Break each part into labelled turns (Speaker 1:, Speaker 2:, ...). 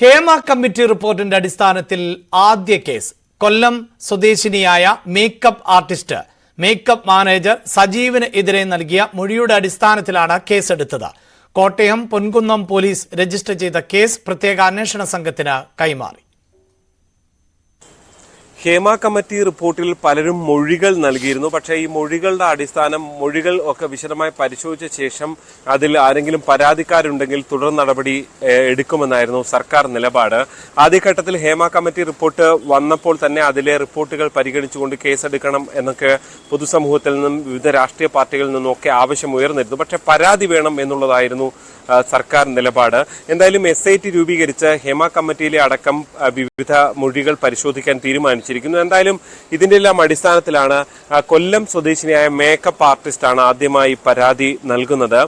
Speaker 1: Hema committee റിപ്പോർട്ടിന്റെ അടിസ്ഥാനത്തിൽ ആദ്യ കേസ് കൊല്ലം സ്വദേശിനിയായ മേക്കപ്പ് ആർട്ടിസ്റ്റ് മേക്കപ്പ് മാനേജർ സജീവിന് എതിരെ നൽകിയ മൊഴിയുടെ അടിസ്ഥാനത്തിലാണ് കേസെടുത്തത്. കോട്ടയം പൊൻകുന്നം പോലീസ് രജിസ്റ്റർ ചെയ്ത കേസ് പ്രത്യേക അന്വേഷണ സംഘത്തിന് കൈമാറി.
Speaker 2: ഹേമ കമ്മിറ്റി റിപ്പോർട്ടിൽ പലരും മൊഴികൾ നൽകിയിരുന്നു. പക്ഷേ ഈ മൊഴികളുടെ അടിസ്ഥാനം മൊഴികൾ ഒക്കെ വിശദമായി പരിശോധിച്ച ശേഷം അതിൽ ആരെങ്കിലും പരാതിക്കാരുണ്ടെങ്കിൽ തുടർ നടപടി എടുക്കുമെന്നായിരുന്നു സർക്കാർ നിലപാട്. ആദ്യഘട്ടത്തിൽ ഹേമ കമ്മിറ്റി റിപ്പോർട്ട് വന്നപ്പോൾ തന്നെ അതിലെ റിപ്പോർട്ടുകൾ പരിഗണിച്ചുകൊണ്ട് കേസെടുക്കണം എന്നൊക്കെ പൊതുസമൂഹത്തിൽ നിന്നും വിവിധ രാഷ്ട്രീയ പാർട്ടികളിൽ നിന്നൊക്കെ ആവശ്യം ഉയർന്നിരുന്നു. പക്ഷേ പരാതി വേണം എന്നുള്ളതായിരുന്നു സർക്കാർ നിലപാട്. എന്തായാലും SIT രൂപീകരിച്ച് ഹേമ കമ്മിറ്റിയിലെ അടക്കം വിവിധ മൊഴികൾ പരിശോധിക്കാൻ തീരുമാനിച്ചിരിക്കുന്നു. എന്തായാലും ഇതിന്റെ എല്ലാം അടിസ്ഥാനത്തിലാണ് കൊല്ലം സ്വദേശിനിയായ മേക്കപ്പ് ആർട്ടിസ്റ്റാണ് ആദ്യമായി പരാതി നൽകുന്നത്.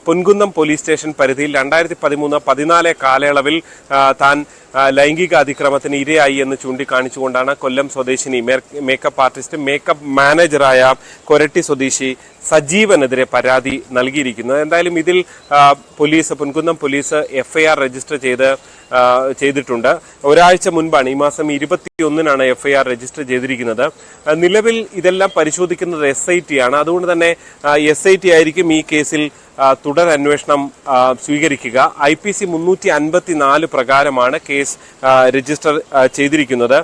Speaker 2: പൊൻകുന്നം പോലീസ് സ്റ്റേഷൻ പരിധിയിൽ 2013-14 കാലയളവിൽ താൻ ലൈംഗിക അതിക്രമത്തിന് ഇരയായി എന്ന് ചൂണ്ടിക്കാണിച്ചുകൊണ്ടാണ് കൊല്ലം സ്വദേശിനി മേക്കപ്പ് ആർട്ടിസ്റ്റ് മേക്കപ്പ് മാനേജറായ കൊരട്ടി സ്വദേശി സജീവനെതിരെ പരാതി നൽകിയിരിക്കുന്നത്. എന്തായാലും ഇതിൽ പൊൻകുന്നം പോലീസ് FIR രജിസ്റ്റർ ചെയ്തിട്ടുണ്ട്. ഒരാഴ്ച മുൻപാണ്, ഈ മാസം 21-നാണ് FIR രജിസ്റ്റർ ചെയ്തിരിക്കുന്നത്. നിലവിൽ ഇതെല്ലാം പരിശോധിക്കുന്നത് SIT ആണ്. അതുകൊണ്ട് തന്നെ SIT ആയിരിക്കും ഈ കേസിൽ തുടർ അന്വേഷണം സ്വീകരിക്കുക. IPC 354 പ്രകാരമാണ് കേസ് രജിസ്റ്റർ ചെയ്തിരിക്കുന്നത്.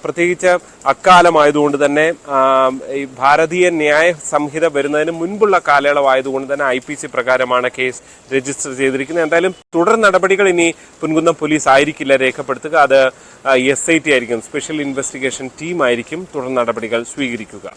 Speaker 2: പ്രത്യേകിച്ച് അക്കാലമായതുകൊണ്ട് തന്നെ ഈ ഭാരതീയ ന്യായ സംഹിത വരുന്നതിന് മുൻപുള്ള കാലയളവായതുകൊണ്ട് തന്നെ IPC പ്രകാരമാണ് കേസ് രജിസ്റ്റർ ചെയ്തിരിക്കുന്നത്. എന്തായാലും തുടർ നടപടികൾ ഇനി പൊൻകുന്നം പോലീസ് ആയിരിക്കില്ല രേഖപ്പെടുത്തുക, അത് SIT ആയിരിക്കും, സ്പെഷ്യൽ ഇൻവെസ്റ്റിഗേഷൻ ടീം ആയിരിക്കും തുടർ നടപടികൾ സ്വീകരിക്കുക.